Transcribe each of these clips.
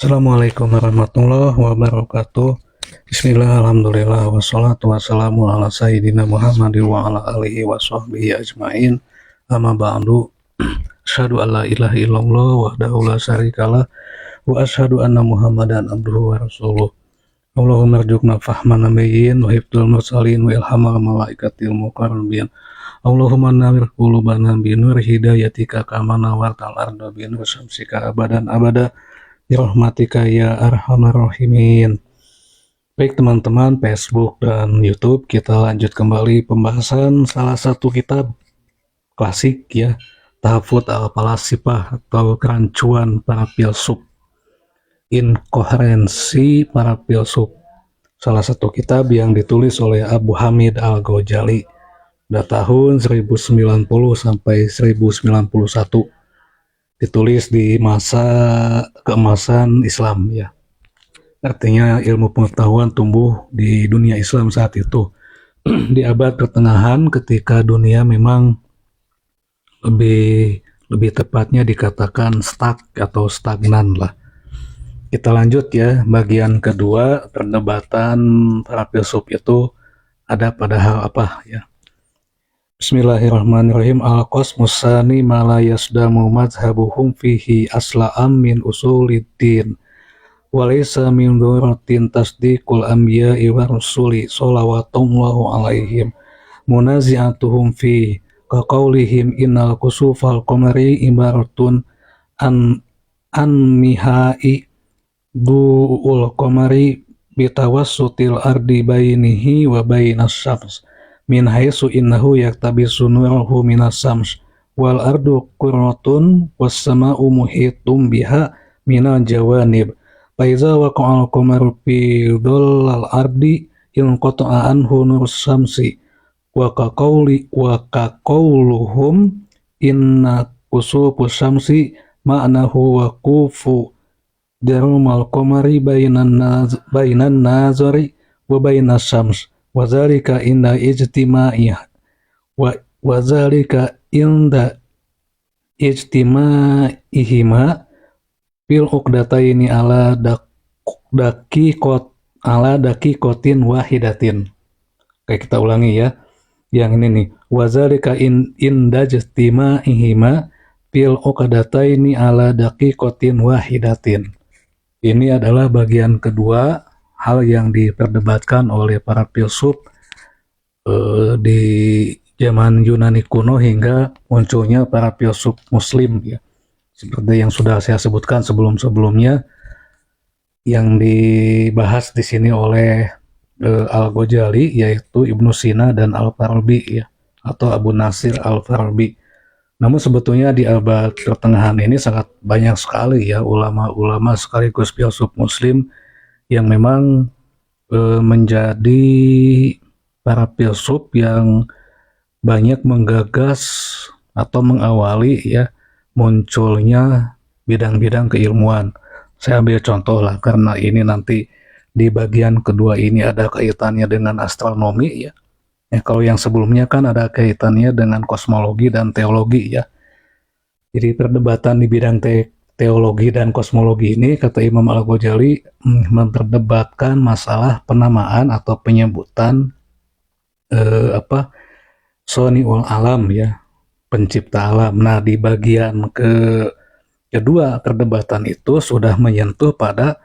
Assalamualaikum warahmatullahi wabarakatuh. Bismillah, alhamdulillah, wassalatu wassalamu ala sayyidina Muhammad wa ala alihi wa sahbihi ajma'in. Amma ba'du. Asyhadu an la ilaha illallah wahdahu la syarikalah wa asyhadu anna Muhammadan abduhu wa rasuluh. Allahumma rzuqna fahman nabiyyin wa hifdzal mursalin wa ilhamal malaikatil muqarrabin. Allahumma nawwir qulubana bi nur hidayatika kama nawartal arda bi nur syamsika abadan abada. Birahmatika ya arhamar rahimin. Baik teman-teman Facebook dan YouTube, kita lanjut kembali pembahasan salah satu kitab klasik ya, Tahfudz al-Falasifah atau kerancuan para filsuf, inkoherensi para filsuf. Salah satu kitab yang ditulis oleh Abu Hamid al-Ghazali pada tahun 1090 sampai 1091. Ditulis di masa keemasan Islam ya. Artinya ilmu pengetahuan tumbuh di dunia Islam saat itu. Di abad pertengahan ketika dunia memang lebih tepatnya dikatakan stuck atau stagnan lah. Kita lanjut ya, bagian kedua, perdebatan para filsuf itu ada pada hal apa ya. Bismillahirrahmanirrahim. Al-qasmus tsani ma la yasdamu madhhabuhum fihi asla'am min usuliddin wa laysa min dhuratin tasdiqul anbiya'i wa rusuli shalawatullahu alaihim munazi'atuhum fi kaqaulihim innal kusufal qamari ibaratun an mihai du'ul qamari bitawassutil ardi bainihi wa bainas syams min haitsu innahu yaktabisu nurahu minas sams wal ardu qurratun was sama'u muhitum biha minal jawanib fa iza waqa'al qamaru fi dhillal ardi in qata'a anhu nur samsi wa kaqauluhum inna kusufus samsi ma'nahu waqufu jarumal qamari bainan nazari wa bainas sams wazalika inda ijtima'iyah wazalika inda ijtima'ihima fil uqdataini ala dakikotin wahidatin. Oke, kita ulangi ya. Yang ini nih, wazalika inda ijtima'ihima fil uqdataini ala dakikotin wahidatin. Ini adalah bagian kedua hal yang diperdebatkan oleh para filsuf di zaman Yunani kuno hingga munculnya para filsuf Muslim ya. Seperti yang sudah saya sebutkan sebelum-sebelumnya, yang dibahas di sini oleh Al-Ghazali yaitu Ibnu Sina dan Al-Farabi ya, atau Abu Nasir Al-Farabi. Namun sebetulnya di abad pertengahan ini sangat banyak sekali ya ulama-ulama sekaligus filsuf Muslim yang memang menjadi para filsuf yang banyak menggagas atau mengawali ya munculnya bidang-bidang keilmuan. Saya ambil contoh lah karena ini nanti di bagian kedua ini ada kaitannya dengan astronomi ya. Kalau yang sebelumnya kan ada kaitannya dengan kosmologi dan teologi ya. Jadi perdebatan di bidang teologi dan kosmologi ini, kata Imam Al-Ghazali, memperdebatkan masalah penamaan atau penyebutan Soniul Alam ya, pencipta alam. Nah, di bagian kedua perdebatan itu sudah menyentuh pada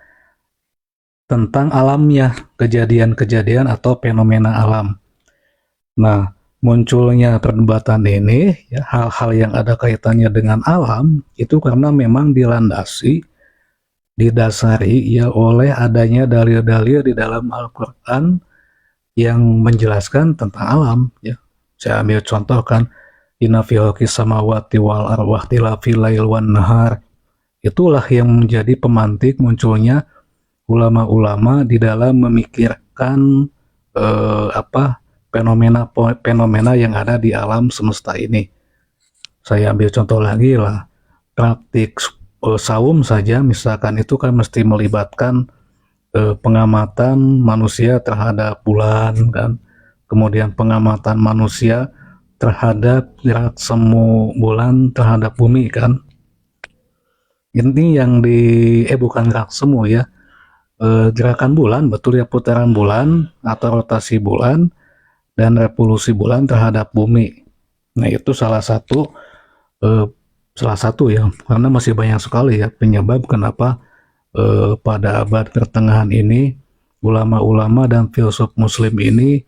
tentang alamnya, kejadian-kejadian atau fenomena alam. Nah, munculnya perdebatan ini ya, hal-hal yang ada kaitannya dengan alam itu karena memang didasari ya oleh adanya dalil-dalil di dalam Al-Qur'an yang menjelaskan tentang alam ya. Saya ambil contoh kan, inna fi khalqis samawati wal ardi wa ikhtilafil lail wan nahar. Itulah yang menjadi pemantik munculnya ulama-ulama di dalam memikirkan fenomena yang ada di alam semesta ini. Saya ambil contoh lagi lah, praktik saum saja misalkan itu kan mesti melibatkan pengamatan manusia terhadap bulan kan, kemudian pengamatan manusia terhadap gerak semu bulan terhadap bumi kan. Ini yang bukan gerak semu ya, gerakan bulan, betul ya, putaran bulan atau rotasi bulan dan revolusi bulan terhadap bumi. Nah itu eh, salah satu ya, karena masih banyak sekali ya penyebab kenapa pada abad pertengahan ini ulama-ulama dan filsuf muslim ini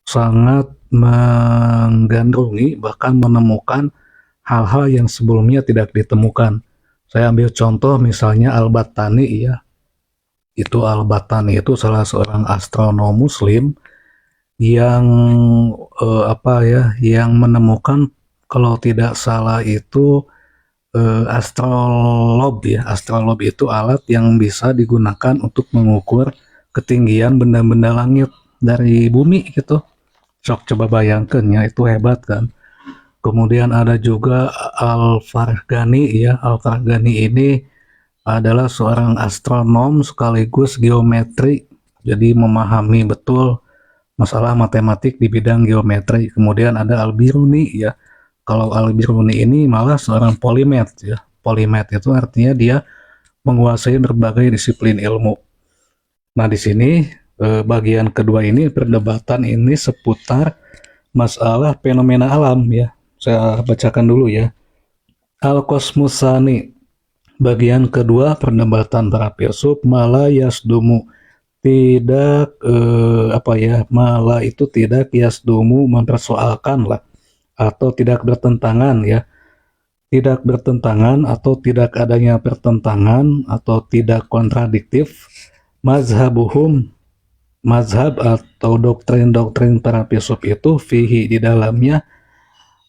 sangat menggandrungi, bahkan menemukan hal-hal yang sebelumnya tidak ditemukan. Saya ambil contoh misalnya Al-Battani ya. Itu Al-Battani itu salah seorang astronom muslim yang yang menemukan, kalau tidak salah itu astrolabe ya. Astrolabe itu alat yang bisa digunakan untuk mengukur ketinggian benda-benda langit dari bumi gitu. Sok coba bayangkan ya, itu hebat kan. Kemudian ada juga Al-Farghani ya. Al-Farghani ini adalah seorang astronom sekaligus geometri. Jadi memahami betul masalah matematik di bidang geometri. Kemudian ada Al-Biruni ya. Kalau Al-Biruni ini malah seorang polimath ya. Polimath itu artinya dia menguasai berbagai disiplin ilmu. Nah, di sini bagian kedua ini perdebatan ini seputar masalah fenomena alam ya. Saya bacakan dulu ya. Al-Kosmusani. Bagian kedua perdebatan para filsuf, mala yasdumu, tidak mala itu tidak yasdumu, mempersoalkan lah, atau tidak bertentangan ya, tidak bertentangan atau tidak adanya pertentangan atau tidak kontradiktif mazhabuhum, mazhab atau doktrin-doktrin para filsuf itu fihi di dalamnya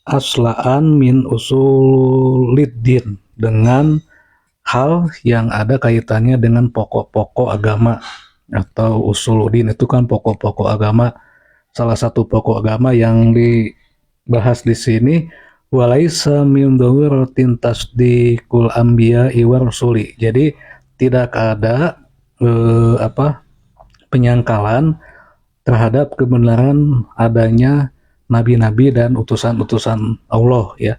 aslaan min usuliddin, dengan hal yang ada kaitannya dengan pokok-pokok agama. Atau usuluddin itu kan pokok-pokok agama. Salah satu pokok agama yang dibahas di sini, walaisa min dhawiratin tasdiqul anbiya wa rusuli. Jadi tidak ada penyangkalan terhadap kebenaran adanya nabi-nabi dan utusan-utusan Allah ya.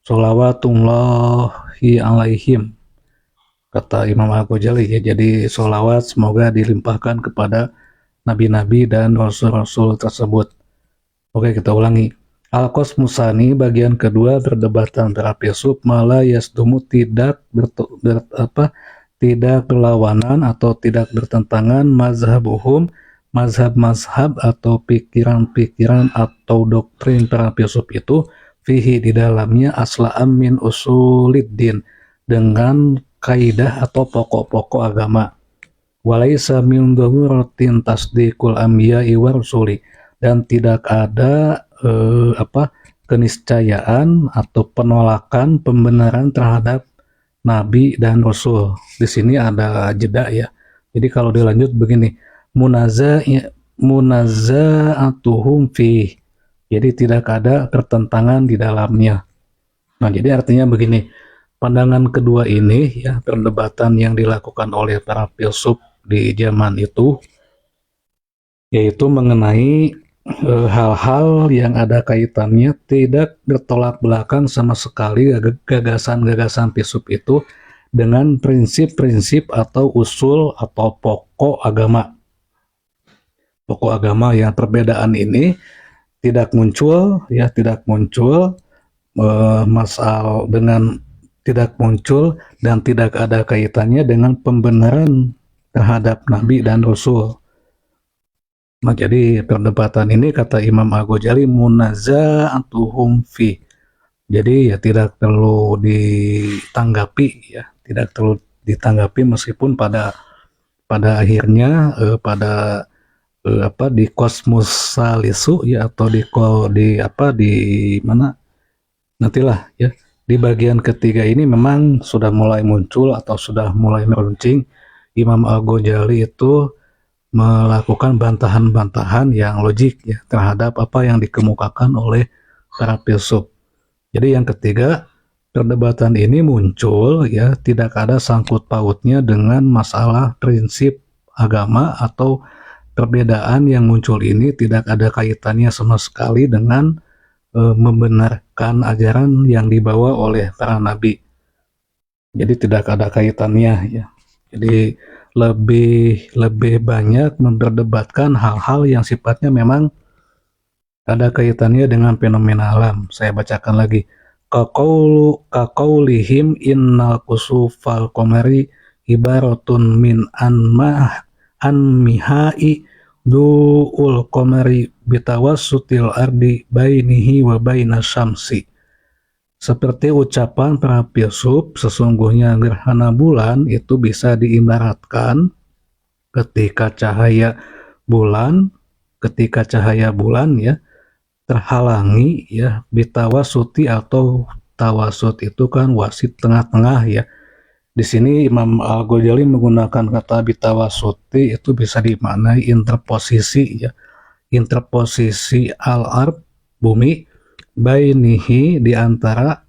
Sholawatullahi alaihim, kata Imam Al-Ghazali ya. Jadi sholawat semoga dilimpahkan kepada nabi-nabi dan rasul-rasul tersebut. Oke, kita ulangi. Al-Kosmusani bagian kedua perdebatan antara filsuf, mala yasdumu, tidak berlawanan atau tidak bertentangan mazhabuhum, mazhab-mazhab atau pikiran-pikiran atau doktrin para filsuf itu fihi di dalamnya aslaan min usuliddin, dengan kaidah atau pokok-pokok agama. Walaisa min dhawiratin tasdiqul anbiya'i wa rusuli, dan tidak ada keniscayaan atau penolakan pembenaran terhadap nabi dan rasul. Di sini ada jeda ya. Jadi kalau dilanjut begini, munazza'atuhum fi. Jadi tidak ada pertentangan di dalamnya. Nah, jadi artinya begini, pandangan kedua ini ya, perdebatan yang dilakukan oleh para filsuf di zaman itu, yaitu mengenai hal-hal yang ada kaitannya, tidak bertolak belakang sama sekali gagasan-gagasan filsuf itu dengan prinsip-prinsip atau usul atau pokok agama. Pokok agama yang perbedaan ini tidak muncul masal dengan tidak muncul dan tidak ada kaitannya dengan pembenaran terhadap nabi dan rasul. Nah, jadi perdebatan ini kata Imam Al-Ghazali munazza'atuhum fi. Jadi ya tidak perlu ditanggapi ya, tidak perlu ditanggapi meskipun pada akhirnya di kosmos salisu ya, atau di mana nantilah ya, di bagian ketiga ini memang sudah mulai muncul atau sudah mulai meruncing. Imam Al-Ghazali itu melakukan bantahan-bantahan yang logik ya terhadap apa yang dikemukakan oleh para filsuf. Jadi yang ketiga, perdebatan ini muncul ya tidak ada sangkut pautnya dengan masalah prinsip agama, atau perbedaan yang muncul ini tidak ada kaitannya sama sekali dengan membenarkan ajaran yang dibawa oleh para nabi. Jadi tidak ada kaitannya ya. Jadi lebih lebih banyak memperdebatkan hal-hal yang sifatnya memang ada kaitannya dengan fenomena alam. Saya bacakan lagi. Kaqaulihim innal kusufal qamari ibaratun min anmihai du'ul qamari bitawassutil ardi bainihi wa baina syamsi. Seperti ucapan para filsuf, sesungguhnya gerhana bulan itu bisa diibaratkan ketika cahaya bulan, ya terhalangi ya bitawasuti, atau tawasut itu kan wasit tengah-tengah ya. Di sini Imam Al-Ghazali menggunakan kata bitawasuti, itu bisa dimaknai interposisi ya. Interposisi al-ard, bumi, bainihi, di antara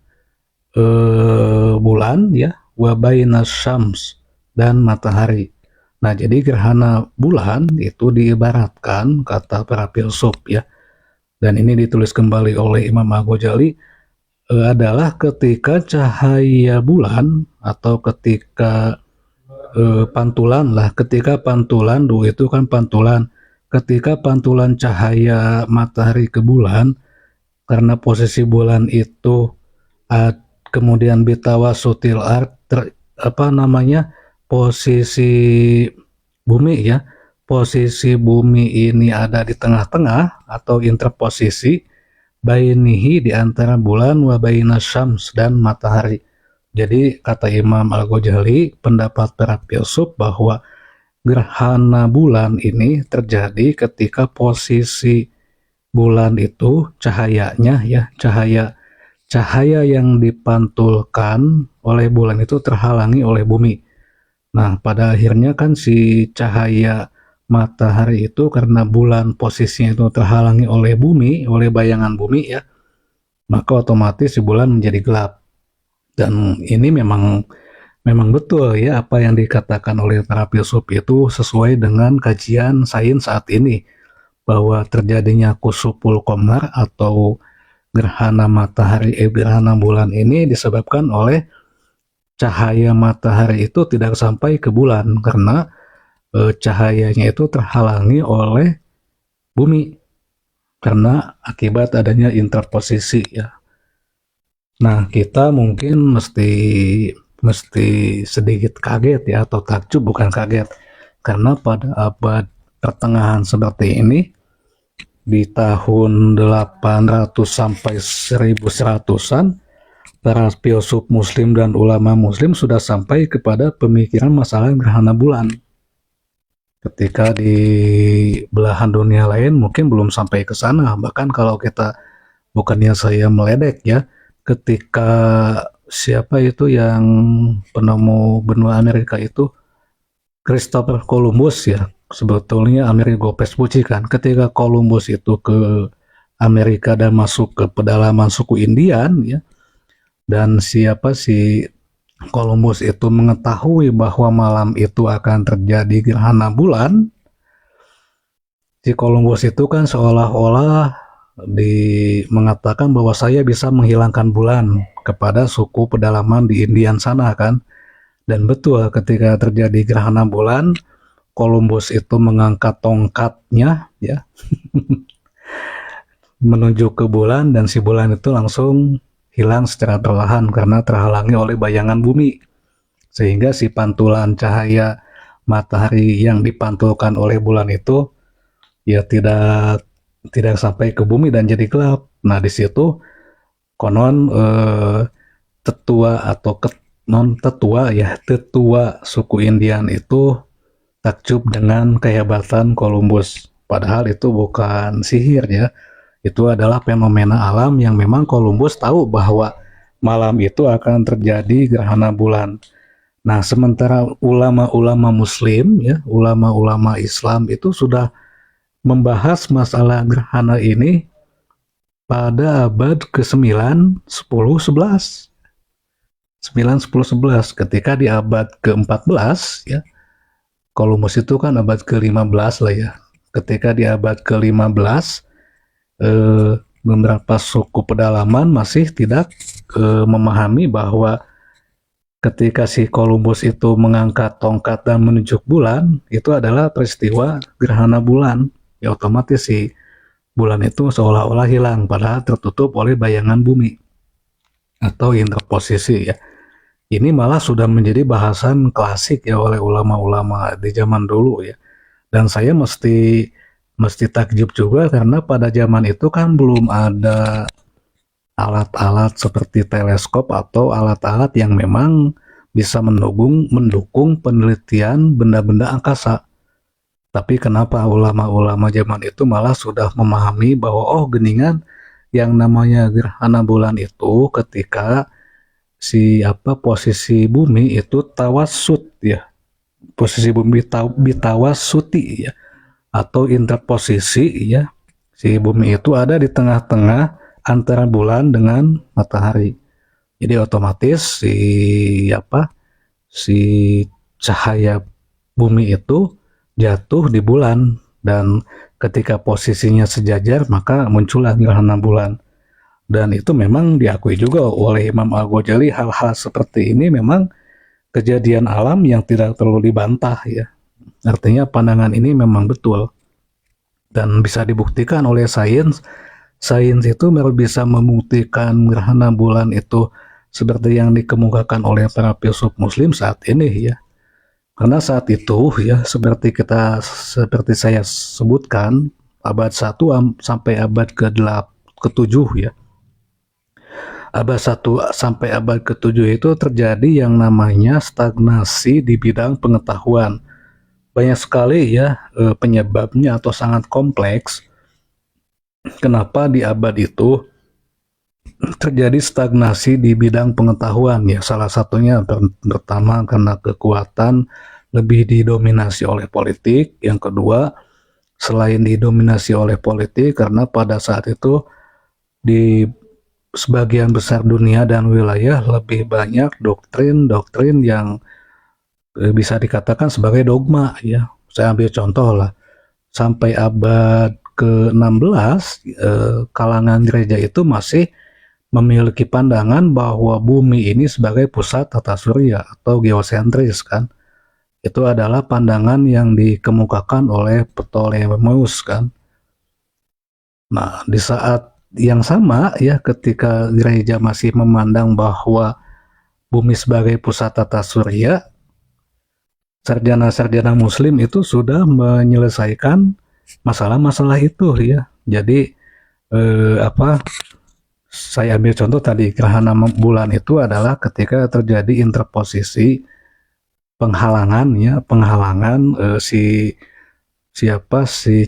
bulan ya, wa bainas syams, dan matahari. Nah, jadi gerhana bulan itu diibaratkan kata para filsuf ya, dan ini ditulis kembali oleh Imam Al-Ghazali, adalah ketika cahaya bulan atau ketika pantulan lah, ketika pantulan dulu itu kan pantulan, ketika pantulan cahaya matahari ke bulan, karena posisi bulan itu kemudian bitawa sutil art, apa namanya, posisi bumi ya, posisi bumi ini ada di tengah-tengah atau interposisi bainihi, di antara bulan, wa baina syams, dan matahari. Jadi kata Imam Al-Ghazali, pendapat para filsuf bahwa gerhana bulan ini terjadi ketika posisi bulan itu cahayanya ya, cahaya yang dipantulkan oleh bulan itu terhalangi oleh bumi. Nah, pada akhirnya kan si cahaya matahari itu, karena bulan posisinya itu terhalangi oleh bumi, oleh bayangan bumi ya, maka otomatis si bulan menjadi gelap. Dan ini memang betul ya, apa yang dikatakan oleh para filsuf itu sesuai dengan kajian sains saat ini, bahwa terjadinya kusuful qamar atau gerhana matahari, gerhana bulan ini disebabkan oleh cahaya matahari itu tidak sampai ke bulan, karena cahayanya itu terhalangi oleh bumi karena akibat adanya interposisi ya. Nah, kita mungkin mesti sedikit kaget ya, atau takjub, bukan kaget, karena pada abad pertengahan seperti ini, di tahun 800 sampai 1100-an, para filsuf muslim dan ulama muslim sudah sampai kepada pemikiran masalah gerhana bulan. Ketika di belahan dunia lain mungkin belum sampai ke sana. Bahkan kalau kita, bukannya saya meledek ya, ketika siapa itu yang penemu benua Amerika itu, Christopher Columbus ya, sebetulnya Amerigo Vespucci kan, ketika Columbus itu ke Amerika dan masuk ke pedalaman suku Indian ya, dan siapa si Columbus itu mengetahui bahwa malam itu akan terjadi gerhana bulan, si Columbus itu kan seolah-olah mengatakan bahwa saya bisa menghilangkan bulan kepada suku pedalaman di Indian sana kan. Dan betul, ketika terjadi gerhana bulan, Columbus itu mengangkat tongkatnya ya, menuju ke bulan, dan si bulan itu langsung hilang secara perlahan karena terhalangi oleh bayangan bumi, sehingga si pantulan cahaya matahari yang dipantulkan oleh bulan itu ya tidak sampai ke bumi dan jadi gelap. Nah, di situ konon tetua atau non tetua ya, tetua suku Indian itu takjub dengan kehebatan Columbus, padahal itu bukan sihir ya, itu adalah fenomena alam yang memang Columbus tahu bahwa malam itu akan terjadi gerhana bulan. Nah, sementara ulama-ulama muslim ya, ulama-ulama Islam itu sudah membahas masalah gerhana ini pada abad ke-9, 10, 11. 9, 10, 11. Ketika di abad ke-14 ya, Columbus itu kan abad ke-15 lah ya. Ketika di abad ke-15, beberapa suku pedalaman masih tidak memahami bahwa ketika si Columbus itu mengangkat tongkat dan menunjuk bulan, itu adalah peristiwa gerhana bulan. Ya otomatis si bulan itu seolah-olah hilang, padahal tertutup oleh bayangan bumi atau interposisi ya. Ini malah sudah menjadi bahasan klasik ya oleh ulama-ulama di zaman dulu ya. Dan saya mesti takjub juga karena pada zaman itu kan belum ada alat-alat seperti teleskop atau alat-alat yang memang bisa mendukung penelitian benda-benda angkasa. Tapi kenapa ulama-ulama zaman itu malah sudah memahami bahwa oh geningan yang namanya gerhana bulan itu ketika posisi bumi itu tawasud ya, posisi bumi bitawasuti ya, atau interposisi ya, si bumi itu ada di tengah-tengah antara bulan dengan matahari. Jadi otomatis si cahaya bumi itu jatuh di bulan, dan ketika posisinya sejajar maka muncullah gerhana bulan. Dan itu memang diakui juga oleh Imam Al-Ghazali, hal-hal seperti ini memang kejadian alam yang tidak perlu dibantah ya. Artinya pandangan ini memang betul dan bisa dibuktikan oleh sains. Sains itu baru bisa membuktikan gerhana bulan itu seperti yang dikemukakan oleh para filsuf muslim saat ini ya. Karena saat itu ya seperti saya sebutkan, abad 1 sampai abad ke-7 ya. Abad 1 sampai abad ke-7 itu terjadi yang namanya stagnasi di bidang pengetahuan. Banyak sekali ya penyebabnya atau sangat kompleks. Kenapa di abad itu terjadi stagnasi di bidang pengetahuan ya? Salah satunya pertama karena kekuatan lebih didominasi oleh politik. Yang kedua, selain didominasi oleh politik, karena pada saat itu di sebagian besar dunia dan wilayah lebih banyak doktrin-doktrin yang bisa dikatakan sebagai dogma ya. Saya ambil contoh lah, sampai abad ke-16 kalangan gereja itu masih memiliki pandangan bahwa bumi ini sebagai pusat tata surya atau geosentris kan. Itu adalah pandangan yang dikemukakan oleh Ptolemeus kan. Nah, di saat yang sama ya, ketika gereja masih memandang bahwa bumi sebagai pusat tata surya, sarjana-sarjana muslim itu sudah menyelesaikan masalah-masalah itu ya. Jadi saya ambil contoh tadi, gerhana bulan itu adalah ketika terjadi interposisi penghalangan ya, si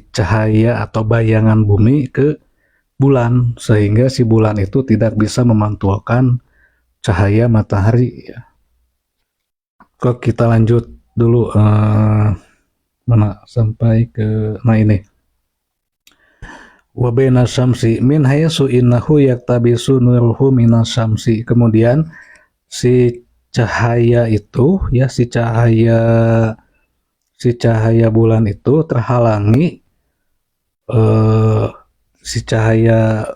cahaya atau bayangan bumi ke bulan, sehingga si bulan itu tidak bisa memantulkan cahaya matahari ya. Kok kita lanjut dulu mana sampai ke ini. Wa baina syamsi min haitsu innahu yaktabisu nuruhu minas syamsi. Kemudian si cahaya itu ya, si cahaya bulan itu terhalangi si cahaya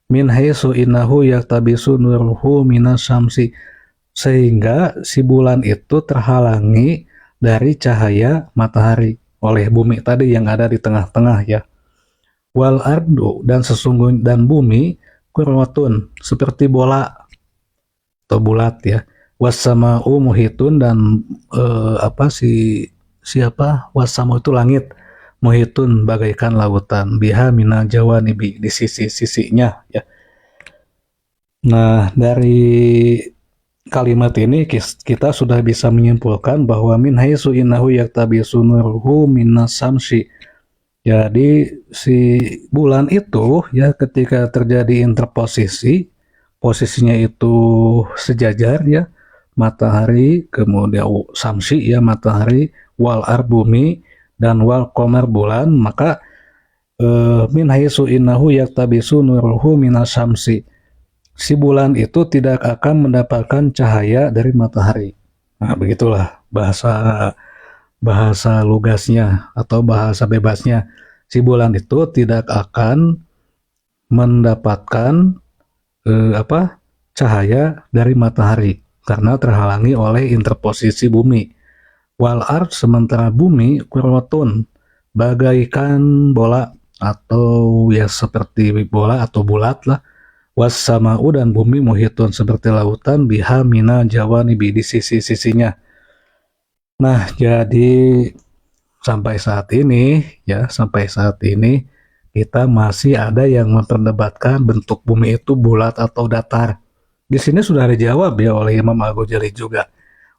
min haitsu innahu yaktabisu nuruhu minas syamsi, sehingga si bulan itu terhalangi dari cahaya matahari oleh bumi tadi yang ada di tengah-tengah ya. Wal ardu, dan sesungguhnya dan bumi kurwatun, seperti bola atau bulat ya. Wassama'u muhitun, dan wassama'u itu langit, muhitun bagaikan lautan, biha mina jawanibi, di sisi-sisinya ya. Nah, dari kalimat ini kita sudah bisa menyimpulkan bahwa min haitsu innahu yaktabisu nuruhu minas samsi. Jadi si bulan itu ya ketika terjadi interposisi, posisinya itu sejajar ya, matahari, kemudian samsi ya matahari, wal ar bumi, dan wal qamar bulan, maka min haitsu innahu yaktabisu nuruhu minas samsi, si bulan itu tidak akan mendapatkan cahaya dari matahari. Nah, begitulah bahasa lugasnya atau bahasa bebasnya. Si bulan itu tidak akan mendapatkan cahaya dari matahari karena terhalangi oleh interposisi bumi. Wal ard sementara bumi kurwatun bagaikan bola atau ya seperti bola atau bulat lah. Was sama'u dan bumi muhitun seperti lautan biha mina jawanibi di sisi-sisinya. Nah, jadi sampai saat ini kita masih ada yang memperdebatkan bentuk bumi itu bulat atau datar. Di sini sudah dijawab ya oleh Imam Al-Ghazali juga.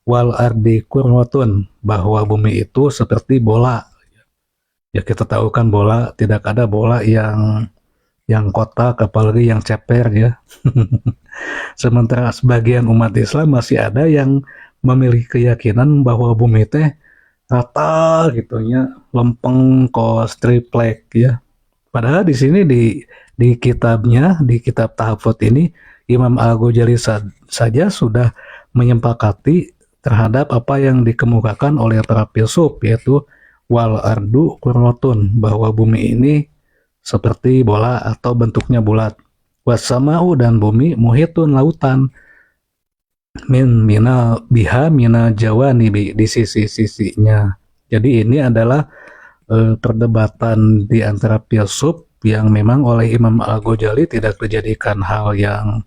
Wal ardi kurwatun, bahwa bumi itu seperti bola. Ya kita tahu kan bola, tidak ada bola yang kotak apalagi yang ceper ya. Sementara sebagian umat Islam masih ada yang memiliki keyakinan bahwa bumi teh rata gitunya, lempeng kos triplek ya. Padahal di sini di kitabnya, di kitab tahfudz ini Imam Al-Ghazali saja sudah menyepakati terhadap apa yang dikemukakan oleh para filsuf, yaitu wal ardu kurwatun, bahwa bumi ini seperti bola atau bentuknya bulat. Wasamau dan bumi muhitun lautan mina biha mina jawani di sisi-sisinya. Jadi ini adalah perdebatan di antara filsuf yang memang oleh Imam Al-Ghazali tidak dijadikan hal yang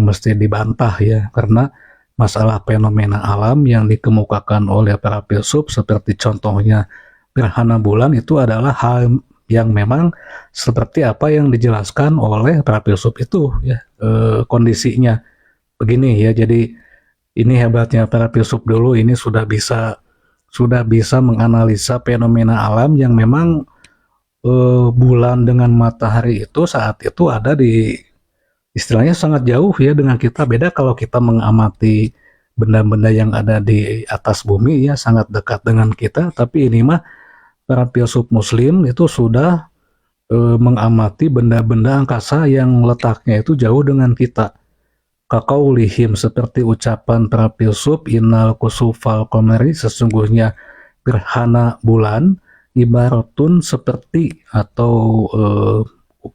mesti dibantah ya, karena masalah fenomena alam yang dikemukakan oleh para filsuf seperti contohnya gerhana bulan itu adalah hal yang memang seperti apa yang dijelaskan oleh para filsuf itu ya, kondisinya begini ya. Jadi ini hebatnya para filsuf dulu, ini sudah bisa menganalisa fenomena alam yang memang bulan dengan matahari itu saat itu ada di istilahnya sangat jauh ya dengan kita. Beda kalau kita mengamati benda-benda yang ada di atas bumi ya, sangat dekat dengan kita. Tapi ini mah para filsuf muslim itu sudah mengamati benda-benda angkasa yang letaknya itu jauh dengan kita. Kaqaulihim, seperti ucapan para filsuf, innal kusufal qamari, sesungguhnya gerhana bulan, ibaratun seperti atau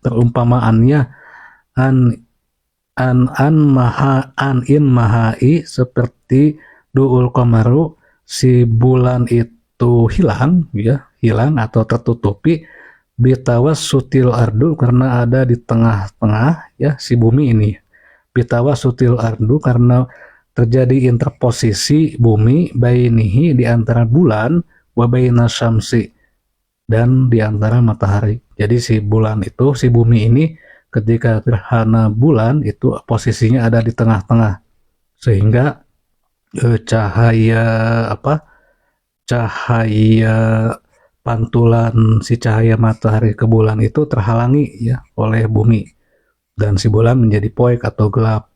perumpamaannya in mahai, seperti duul qamaru, si bulan itu hilang atau tertutupi, bitawas sutil ardu, karena ada di tengah-tengah ya si bumi ini. Bitawas sutil ardu, karena terjadi interposisi bumi, bainihi, di antara bulan, wa baina syamsi, dan di antara matahari. Jadi si bulan itu, si bumi ini ketika gerhana bulan itu posisinya ada di tengah-tengah, sehingga cahaya pantulan si cahaya matahari ke bulan itu terhalangi ya oleh bumi, dan si bulan menjadi poek atau gelap.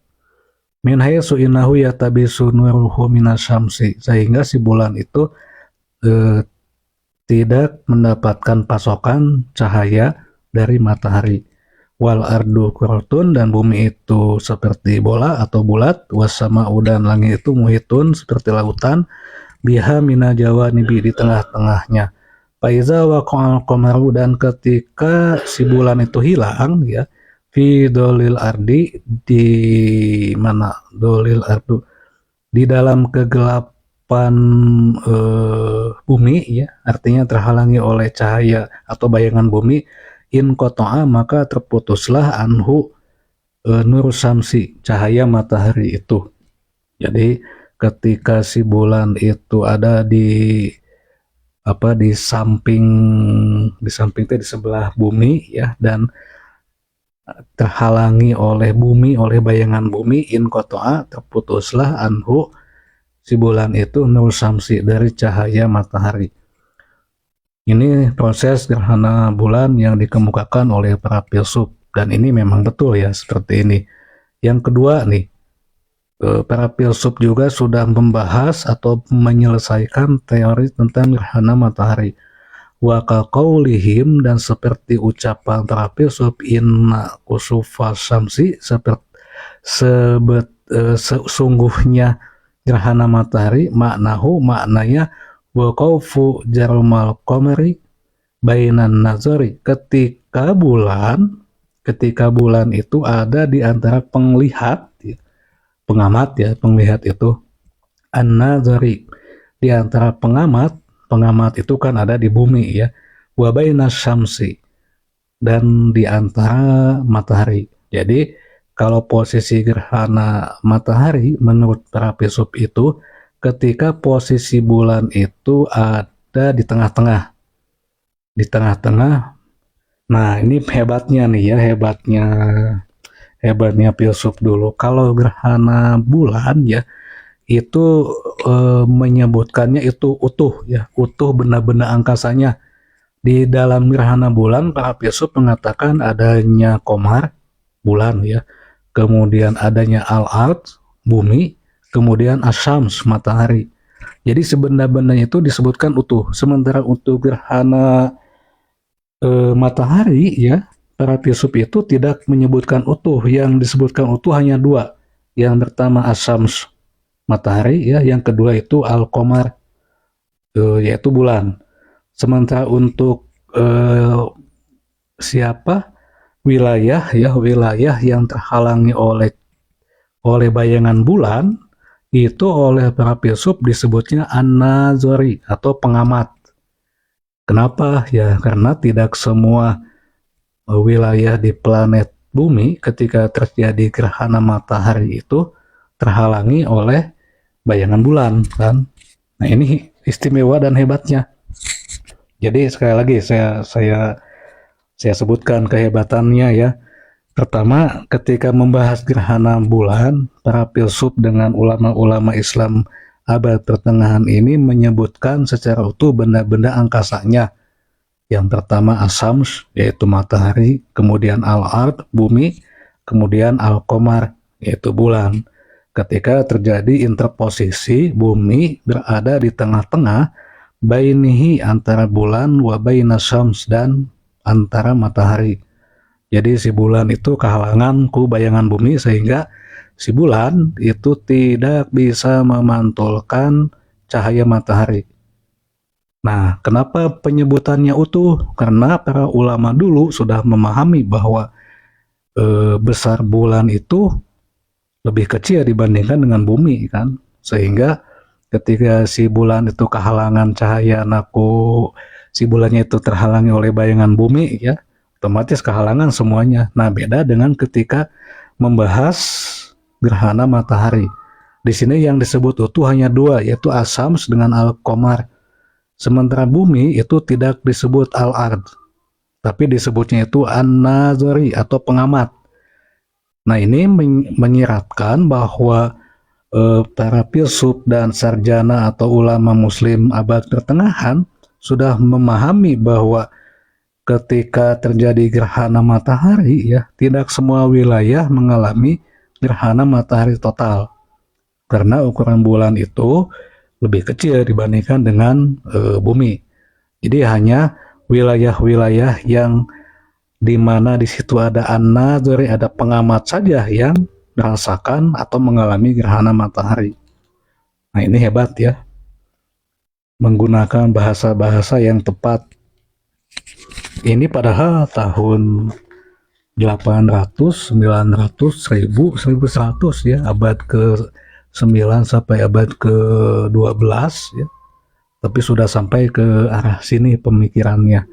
Min haitsu innahu yatabisu nuruhu minasyamsi, sehingga si bulan itu tidak mendapatkan pasokan cahaya dari matahari. Wal ardu kurtun, dan bumi itu seperti bola atau bulat. Wasama'u, dan langit itu muhitun seperti lautan. Biha mina jawanibi, di tengah-tengahnya. Faiza waqa'al qamaru, dan ketika si bulan itu hilang ya, fi dolil ardi, di mana dolil ardu, di dalam kegelapan bumi ya, artinya terhalangi oleh cahaya atau bayangan bumi, in qata'a, maka terputuslah anhu nur samsi, cahaya matahari itu. Jadi ketika si bulan itu ada di samping di sebelah bumi ya, dan terhalangi oleh bumi, oleh bayangan bumi, in qata'a, terputuslah anhu, si bulan itu, nur samsi, dari cahaya matahari. Ini proses gerhana bulan yang dikemukakan oleh para filsuf, dan ini memang betul ya seperti ini. Yang kedua nih, para filsuf juga sudah membahas atau menyelesaikan teori tentang gerhana matahari. Wa kaqaulihim, dan seperti ucapan para filsuf, inna kusufa syamsi, sesungguhnya gerhana matahari, maknanya waqaufu jarmal qamari bainan nazari, ketika bulan itu ada di antara penglihat pengamat ya, penglihat itu. An-nazari, di antara pengamat, pengamat itu kan ada di bumi ya. Wa baina syamsi, dan di antara matahari. Jadi kalau posisi gerhana matahari menurut para filsuf itu ketika posisi bulan itu ada di tengah-tengah. Di tengah-tengah. Nah, ini hebatnya nih ya, hebatnya filsuf dulu. Kalau gerhana bulan ya itu menyebutkannya itu utuh ya, utuh benda-benda angkasanya. Di dalam gerhana bulan, para filsuf mengatakan adanya komar, bulan ya, kemudian adanya al-ard, bumi, kemudian asyams, matahari. Jadi sebenda-benda itu disebutkan utuh. Sementara untuk gerhana matahari ya, para filsuf itu tidak menyebutkan utuh. Yang disebutkan utuh hanya dua. Yang pertama asyams, matahari ya, yang kedua itu al-komar, yaitu bulan. Sementara untuk siapa wilayah ya, wilayah yang terhalangi oleh bayangan bulan itu oleh para filsuf disebutnya an-nazari atau pengamat. Kenapa? Ya karena tidak semua wilayah di planet bumi ketika terjadi gerhana matahari itu terhalangi oleh bayangan bulan kan. Nah, ini istimewa dan hebatnya. Jadi sekali lagi saya sebutkan kehebatannya ya. Pertama, ketika membahas gerhana bulan, para filsuf dengan ulama-ulama Islam abad pertengahan ini menyebutkan secara utuh benda-benda angkasanya. Yang pertama asyams, yaitu matahari, kemudian al-ard, bumi, kemudian al-qamar, yaitu bulan. Ketika terjadi interposisi, bumi berada di tengah-tengah, bainihi antara bulan, wa baina syams, dan antara matahari. Jadi si bulan itu kehalangan ku bayangan bumi sehingga si bulan itu tidak bisa memantulkan cahaya matahari. Nah, kenapa penyebutannya utuh? Karena para ulama dulu sudah memahami bahwa besar bulan itu lebih kecil dibandingkan dengan bumi kan. Sehingga ketika si bulan itu kehalangan cahaya, si bulannya itu terhalangi oleh bayangan bumi ya, otomatis kehalangan semuanya. Nah, beda dengan ketika membahas gerhana matahari. Di sini yang disebut utuh hanya dua, yaitu asyams dengan al-qamar. Sementara bumi itu tidak disebut al-ard, tapi disebutnya itu an-nazari atau pengamat. Nah, ini menyiratkan bahwa para filsuf dan sarjana atau ulama muslim abad pertengahan sudah memahami bahwa ketika terjadi gerhana matahari ya, tidak semua wilayah mengalami gerhana matahari total. Karena ukuran bulan itu lebih kecil dibandingkan dengan bumi. Jadi hanya wilayah-wilayah yang di mana di situ ada an-nazari, ada pengamat saja yang merasakan atau mengalami gerhana matahari. Nah, ini hebat ya. Menggunakan bahasa-bahasa yang tepat. Ini padahal tahun 800, 900, 1000, 1100 ya, abad ke-9 sampai abad ke-12 ya. Tapi sudah sampai ke arah sini pemikirannya.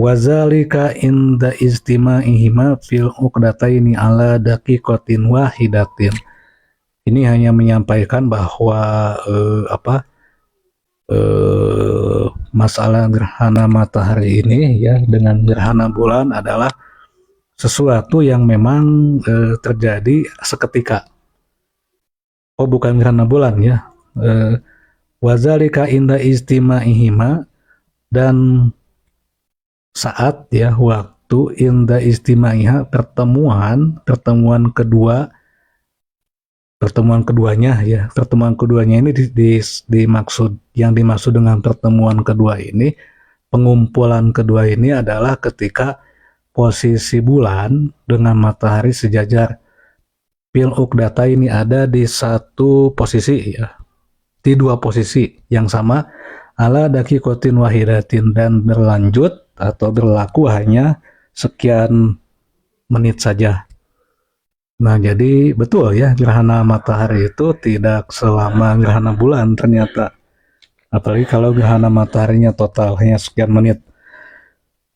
Wazalika inda istima'ihima fil uqdataini ala daqiqatin wahidatin. Ini hanya menyampaikan bahwa masalah gerhana matahari ini ya dengan gerhana bulan adalah sesuatu yang memang terjadi seketika. Oh, bukan gerhana bulan ya. Wazalika inda istima'ihima, dan saat ya waktu inda istima'iha pertemuan keduanya ini yang dimaksud dengan pertemuan kedua ini, pengumpulan kedua ini adalah ketika posisi bulan dengan matahari sejajar. Fil uqdata ini ada di satu posisi ya, di dua posisi yang sama, ala daqiqatin wahidatin, dan berlanjut atau berlaku hanya sekian menit saja. Nah, jadi betul ya, gerhana matahari itu tidak selama gerhana bulan ternyata. Apalagi kalau gerhana mataharinya total hanya sekian menit.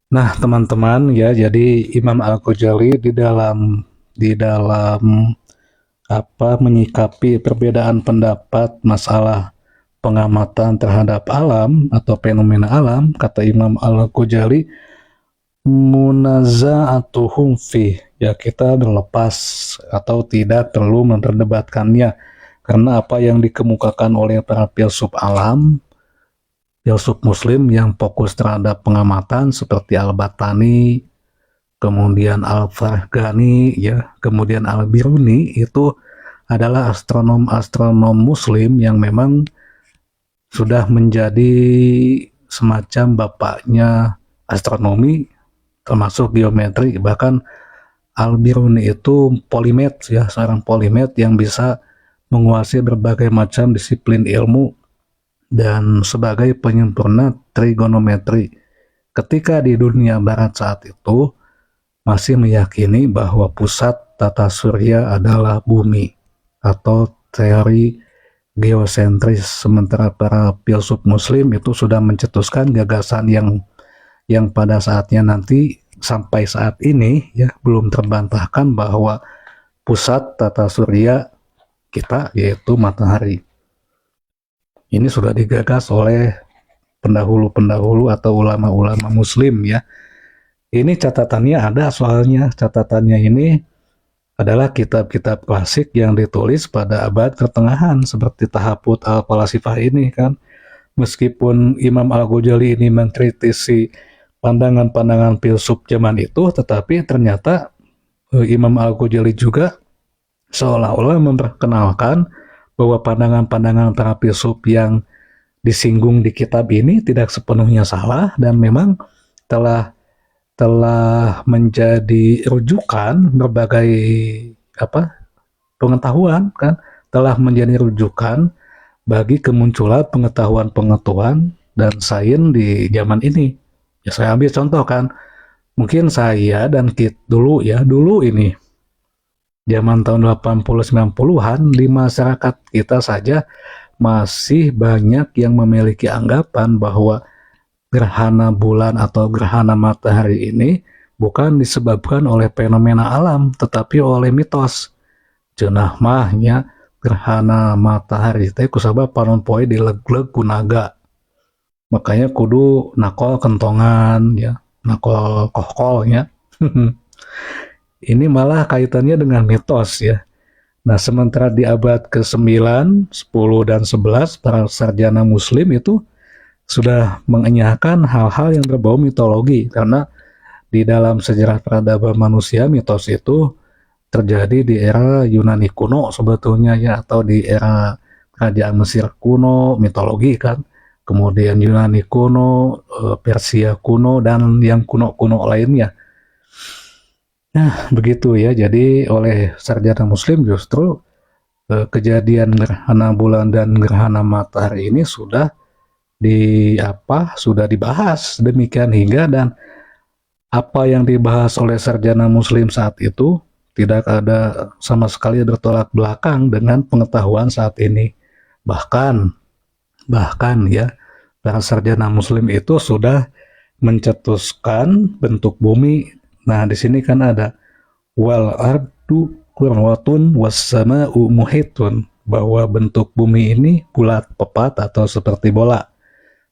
Nah, teman-teman ya, jadi Imam Al-Ghazali di dalam menyikapi perbedaan pendapat masalah pengamatan terhadap alam atau fenomena alam, kata Imam Al-Ghazali, munaza'atuhum fi, ya kita berlepas atau tidak perlu memperdebatkannya karena apa yang dikemukakan oleh para filsuf alam, filsuf muslim yang fokus terhadap pengamatan seperti Al-Battani, kemudian Al-Farghani, ya, kemudian Al-Biruni, itu adalah astronom-astronom muslim yang memang sudah menjadi semacam bapaknya astronomi termasuk geometri. Bahkan Al-Biruni itu polimet ya, seorang polimet yang bisa menguasai berbagai macam disiplin ilmu dan sebagai penyempurna trigonometri. Ketika di dunia barat saat itu masih meyakini bahwa pusat tata surya adalah bumi atau teori geosentris, sementara para filsuf muslim itu sudah mencetuskan gagasan yang pada saatnya nanti sampai saat ini ya belum terbantahkan bahwa pusat tata surya kita yaitu matahari. Ini sudah digagas oleh pendahulu-pendahulu atau ulama-ulama muslim ya. Ini catatannya ada, soalnya catatannya ini adalah kitab-kitab klasik yang ditulis pada abad pertengahan seperti Tahaput al-Falasifah ini kan. Meskipun Imam Al-Ghazali ini mengkritisi pandangan-pandangan filsuf zaman itu, tetapi ternyata Imam Al-Ghazali juga seolah-olah memperkenalkan bahwa pandangan-pandangan para filsuf yang disinggung di kitab ini tidak sepenuhnya salah dan memang telah menjadi rujukan berbagai pengetahuan kan, telah menjadi rujukan bagi kemunculan pengetahuan-pengetahuan dan sains di zaman ini. Ya saya ambil contoh kan, mungkin saya dan Kit dulu ini zaman tahun 80-90-an di masyarakat kita saja masih banyak yang memiliki anggapan bahwa gerhana bulan atau gerhana matahari ini bukan disebabkan oleh fenomena alam tetapi oleh mitos. Cenah mahnya gerhana matahari teh kusabab panon poe dileg-leg ku naga. Makanya kudu nakol kentongan ya, nakol kohkolnya. Ini malah kaitannya dengan mitos ya. Nah, sementara di abad ke-9, 10, dan 11, para sarjana muslim itu sudah mengenyahkan hal-hal yang berbau mitologi. Karena di dalam sejarah peradaban manusia, mitos itu terjadi di era Yunani kuno sebetulnya ya, atau di era kerajaan Mesir kuno, mitologi kan. Kemudian Yunani kuno, Persia kuno, dan yang kuno-kuno lainnya. Nah, begitu ya. Jadi oleh sarjana muslim justru kejadian gerhana bulan dan gerhana matahari ini sudah dibahas demikian hingga, dan apa yang dibahas oleh sarjana muslim saat itu tidak ada sama sekali bertolak belakang dengan pengetahuan saat ini. Bahkan ya, para sarjana muslim itu sudah mencetuskan bentuk bumi. Nah, di sini kan ada wal ardu kurwatun was sama'u muhitun, bahwa bentuk bumi ini bulat pepat atau seperti bola,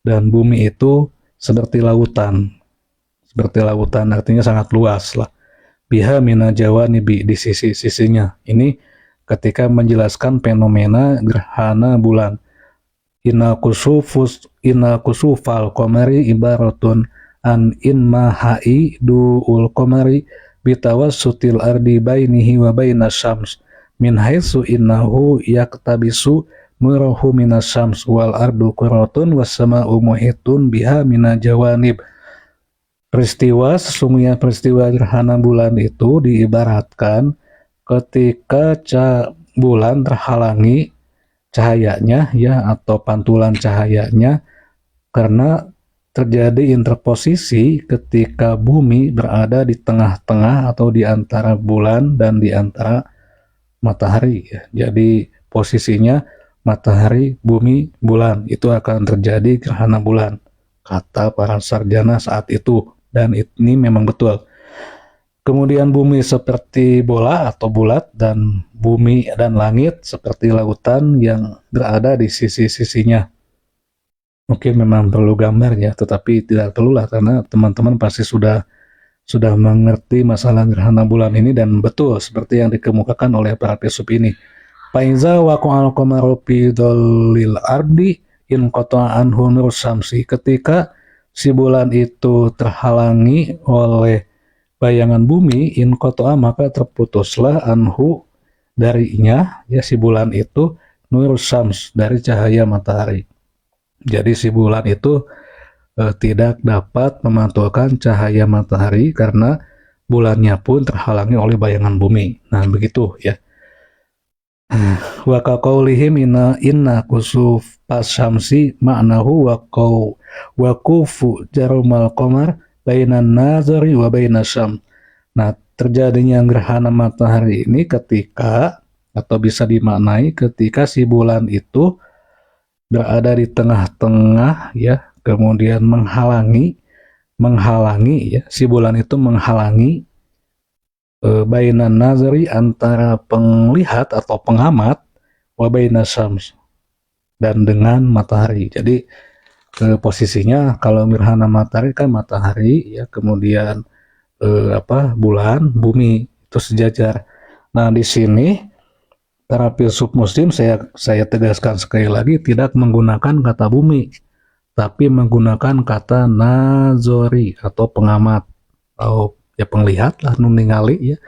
dan bumi itu seperti lautan. Seperti lautan artinya sangat luas lah. Biha mina jawanibi, di sisi-sisinya. Ini ketika menjelaskan fenomena gerhana bulan. Inna kusufal qamari ibaratun an inmahai du'ul qamari bitawassutil ardi bainihi wa bainas syams min haitsu innahu yaktabisu nurahu minas syams wal ardu quratun was sama'u muhitun biha mina jawanib. Sesungguhnya peristiwa gerhana bulan itu diibaratkan ketika bulan terhalangi cahayanya ya, atau pantulan cahayanya, karena terjadi interposisi ketika bumi berada di tengah-tengah atau di antara bulan dan di antara matahari ya. Jadi posisinya matahari, bumi, bulan itu akan terjadi gerhana bulan kata para sarjana saat itu, dan ini memang betul. Kemudian bumi seperti bola atau bulat, dan bumi dan langit seperti lautan yang berada di sisi-sisinya. Mungkin memang perlu gambar ya, tetapi tidak perlulah karena teman-teman pasti sudah mengerti masalah gerhana bulan ini, dan betul seperti yang dikemukakan oleh para filsuf ini. Faiza waqa'al qamaru fi dhillil ardi in qata'a anhu nur syamsi. Ketika si bulan itu terhalangi oleh bayangan bumi, in qata'a maka terputuslah anhu darinya ya si bulan itu nur syams dari cahaya matahari. Jadi si bulan itu tidak dapat memantulkan cahaya matahari karena bulannya pun terhalangi oleh bayangan bumi. Nah, begitu ya. Wa kaqaulihim inna kusuf pasyamsi ma'nahu wa kufu jarumal qamar bainan nazari wa bainasyam. Nah, terjadinya gerhana matahari ini ketika atau bisa dimaknai ketika si bulan itu berada di tengah-tengah ya, kemudian menghalangi ya, si bulan itu menghalangi bainan nazari antara penglihat atau pengamat wa baina syams dan dengan matahari. Jadi posisinya kalau gerhana matahari kan matahari ya, kemudian bulan, bumi itu sejajar. Nah, di sini para filsuf muslim saya tegaskan sekali lagi tidak menggunakan kata bumi, tapi menggunakan kata nazori atau pengamat atau ya penglihat lah, nuningali ya,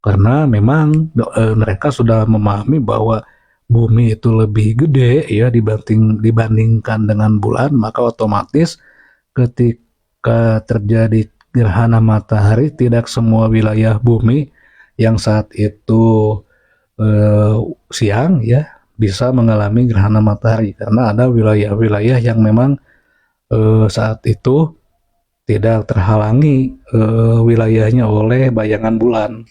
karena memang mereka sudah memahami bahwa bumi itu lebih gede ya dibandingkan dengan bulan, maka otomatis ketika terjadi gerhana matahari tidak semua wilayah bumi yang saat itu siang ya bisa mengalami gerhana matahari, karena ada wilayah-wilayah yang memang saat itu tidak terhalangi wilayahnya oleh bayangan bulan.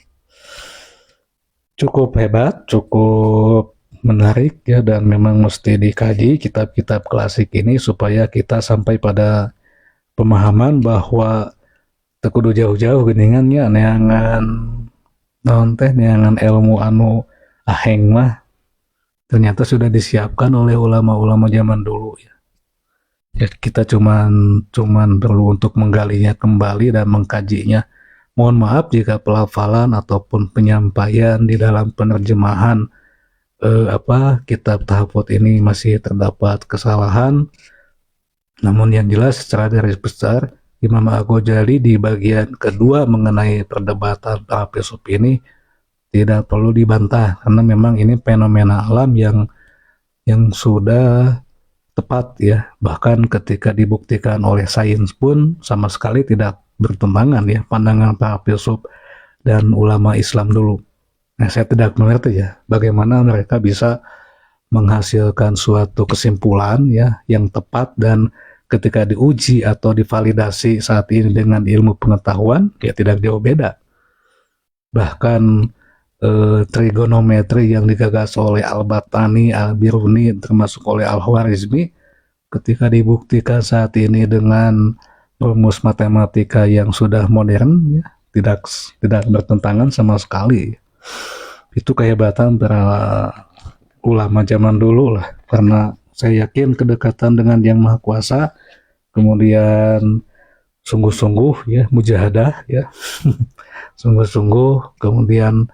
Cukup hebat, cukup menarik ya, dan memang mesti dikaji kitab-kitab klasik ini supaya kita sampai pada pemahaman bahwa tekudu jauh-jauh geningannya neangan neangan ilmu anu aheng mah ternyata sudah disiapkan oleh ulama-ulama zaman dulu ya. Ya, kita cuman perlu untuk menggalinya kembali dan mengkajinya. Mohon maaf jika pelafalan ataupun penyampaian di dalam penerjemahan kitab tahafudz ini masih terdapat kesalahan. Namun yang jelas secara garis besar Imam Al-Ghazali di bagian kedua mengenai perdebatan para filsuf ini tidak perlu dibantah, karena memang ini fenomena alam yang sudah tepat ya, bahkan ketika dibuktikan oleh sains pun sama sekali tidak bertentangan ya pandangan para filsuf dan ulama Islam dulu. Nah, saya tidak mengerti ya bagaimana mereka bisa menghasilkan suatu kesimpulan ya yang tepat, dan ketika diuji atau divalidasi saat ini dengan ilmu pengetahuan ya tidak jauh beda. Bahkan trigonometri yang digagas oleh Al-Battani, Al-Biruni, termasuk oleh Al-Khwarizmi, ketika dibuktikan saat ini dengan rumus matematika yang sudah modern ya tidak bertentangan sama sekali. Itu kehebatan para ulama zaman dulu lah, karena saya yakin kedekatan dengan Yang Maha Kuasa, kemudian sungguh-sungguh ya mujahadah ya sungguh-sungguh, kemudian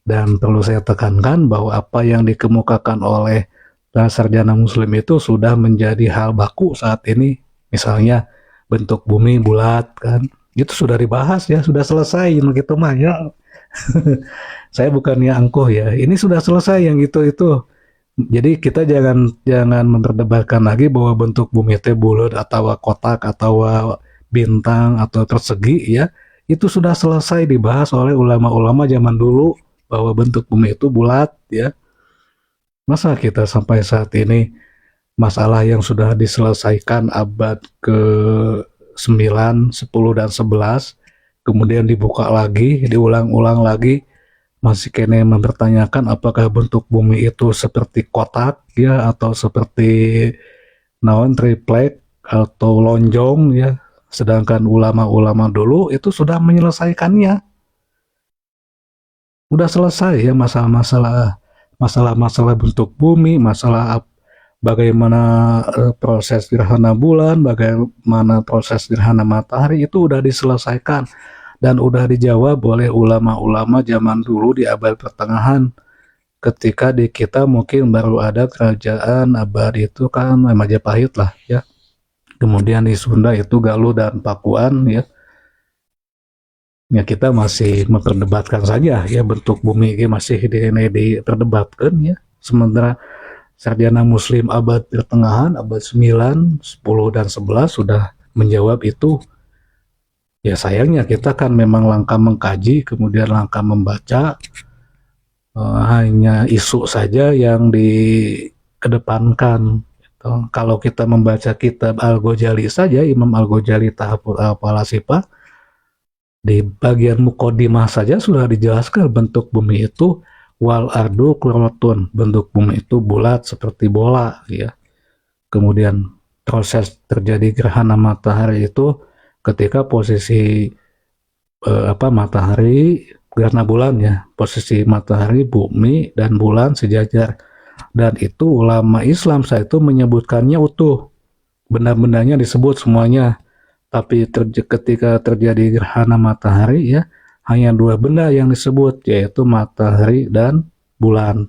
dan perlu saya tekankan bahwa apa yang dikemukakan oleh sarjana muslim itu sudah menjadi hal baku saat ini. Misalnya bentuk bumi bulat kan, itu sudah dibahas ya, sudah selesai gitu mah ya. Saya bukannya angkuh ya, ini sudah selesai yang itu. Jadi kita jangan memperdebatkan lagi bahwa bentuk bumi itu bulat atau kotak atau bintang atau persegi ya. Itu sudah selesai dibahas oleh ulama-ulama zaman dulu bahwa bentuk bumi itu bulat ya. Masa kita sampai saat ini masalah yang sudah diselesaikan abad ke-9, 10 dan 11 kemudian dibuka lagi, diulang-ulang lagi, masih kene mempertanyakan apakah bentuk bumi itu seperti kotak ya atau seperti naon triplek atau lonjong ya, sedangkan ulama-ulama dulu itu sudah menyelesaikannya, udah selesai ya masalah-masalah bentuk bumi, masalah bagaimana proses gerhana bulan, bagaimana proses gerhana matahari itu udah diselesaikan dan udah dijawab oleh ulama-ulama zaman dulu di abad pertengahan. Ketika di kita mungkin baru ada kerajaan abad itu kan Majapahit lah ya. Kemudian di Sunda itu Galuh dan Pakuan ya. Ya kita masih memperdebatkan saja ya bentuk bumi ini masih diperdebatkan ya. Sementara sarjana muslim abad pertengahan, abad 9, 10 dan 11 sudah menjawab itu. Ya sayangnya kita kan memang langkah mengkaji, kemudian langkah membaca, hanya isu saja yang dikedepankan. Kalau kita membaca kitab Al-Ghazali saja, Imam Al-Ghazali Tahfudz Al-Falasifah, di bagian mukodimah saja sudah dijelaskan bentuk bumi itu wal ardu kurotun, bentuk bumi itu bulat seperti bola ya. Kemudian proses terjadi gerhana matahari itu ketika posisi matahari gerhana bulan ya, posisi matahari, bumi dan bulan sejajar. Dan itu ulama Islam saat itu menyebutkannya utuh, benda-bendanya disebut semuanya. Tapi ketika terjadi gerhana matahari ya, hanya dua benda yang disebut, yaitu matahari dan bulan.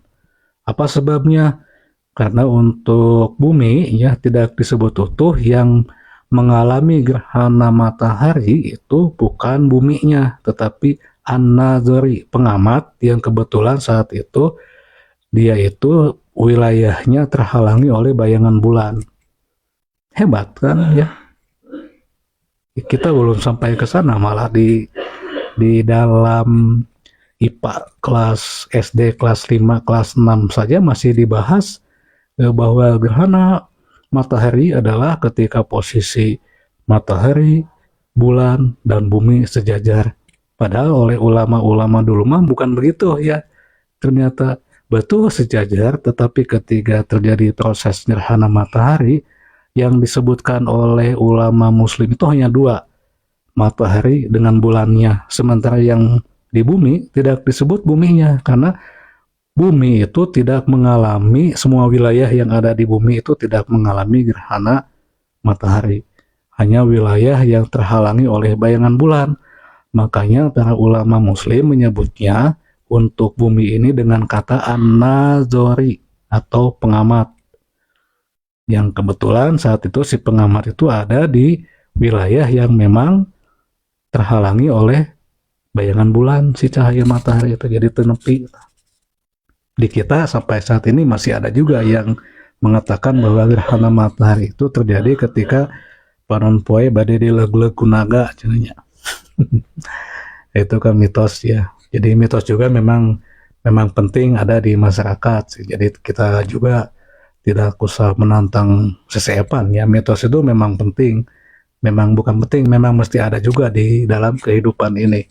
Apa sebabnya? Karena untuk bumi ya tidak disebut utuh, yang mengalami gerhana matahari itu bukan buminya, tetapi an-nazari, pengamat yang kebetulan saat itu dia itu wilayahnya terhalangi oleh bayangan bulan. Hebat kan ya? Kita belum sampai ke sana, malah di dalam IPA kelas SD kelas 5, kelas 6 saja masih dibahas bahwa gerhana matahari adalah ketika posisi matahari, bulan, dan bumi sejajar. Padahal oleh ulama-ulama dulu mah bukan begitu ya. Ternyata betul sejajar, tetapi ketika terjadi proses gerhana matahari, yang disebutkan oleh ulama muslim itu hanya dua, matahari dengan bulannya. Sementara yang di bumi tidak disebut buminya, karena bumi itu tidak mengalami, semua wilayah yang ada di bumi itu tidak mengalami gerhana matahari. Hanya wilayah yang terhalangi oleh bayangan bulan. Makanya para ulama muslim menyebutnya untuk bumi ini dengan kata an-nazari atau pengamat. Yang kebetulan saat itu si pengamat itu ada di wilayah yang memang terhalangi oleh bayangan bulan, si cahaya matahari itu jadi tenepi. Di kita sampai saat ini masih ada juga yang mengatakan bahwa gerhana matahari itu terjadi ketika panon poe bade dileg-leg kunaga cenanya. Itu kan mitos ya. Jadi mitos juga memang penting ada di masyarakat. Jadi kita juga tidak usah menantang sesepan ya. Mitos itu memang penting. Memang bukan penting, memang mesti ada juga di dalam kehidupan ini.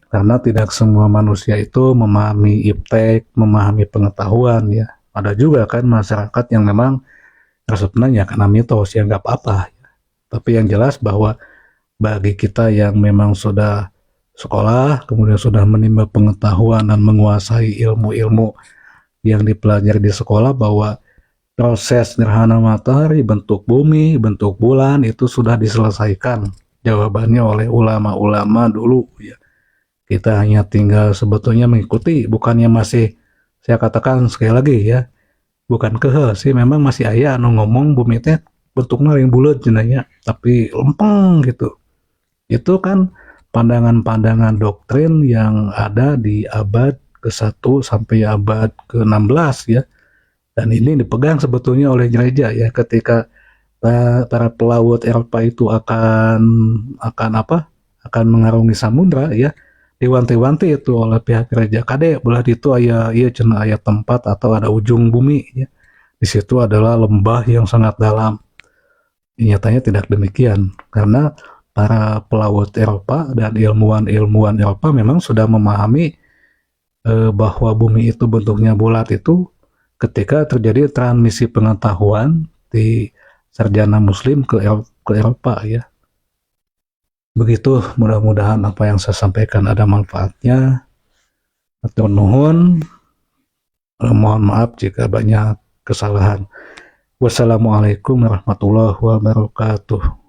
Karena tidak semua manusia itu memahami iptek, memahami pengetahuan ya. Ada juga kan masyarakat yang memang resepnya karena mitos, ya nggak apa-apa. Tapi yang jelas bahwa bagi kita yang memang sudah sekolah, kemudian sudah menimba pengetahuan dan menguasai ilmu-ilmu yang dipelajari di sekolah, bahwa proses gerhana matahari, bentuk bumi, bentuk bulan itu sudah diselesaikan jawabannya oleh ulama-ulama dulu ya. Kita hanya tinggal sebetulnya mengikuti, bukannya masih, saya katakan sekali lagi ya, bukan kehe sih, memang masih aya anu ngomong bumi teh bentuknya yang bulat jenanya, tapi lempeng gitu. Itu kan pandangan-pandangan doktrin yang ada di abad ke-1 sampai abad ke-16 ya. Dan ini dipegang sebetulnya oleh gereja ya, ketika para pelaut Eropa itu akan mengarungi samudra ya, diwanti-wanti itu oleh pihak gereja, kade belah itu aya cenah aya tempat atau ada ujung bumi ya. Di situ adalah lembah yang sangat dalam. Nyatanya tidak demikian, karena para pelaut Eropa dan ilmuwan-ilmuwan Eropa memang sudah memahami bahwa bumi itu bentuknya bulat itu ketika terjadi transmisi pengetahuan di sarjana muslim ke Eropa ya. Begitu, mudah-mudahan apa yang saya sampaikan ada manfaatnya. Atur nuhun, mohon maaf jika banyak kesalahan. Wassalamualaikum warahmatullahi wabarakatuh.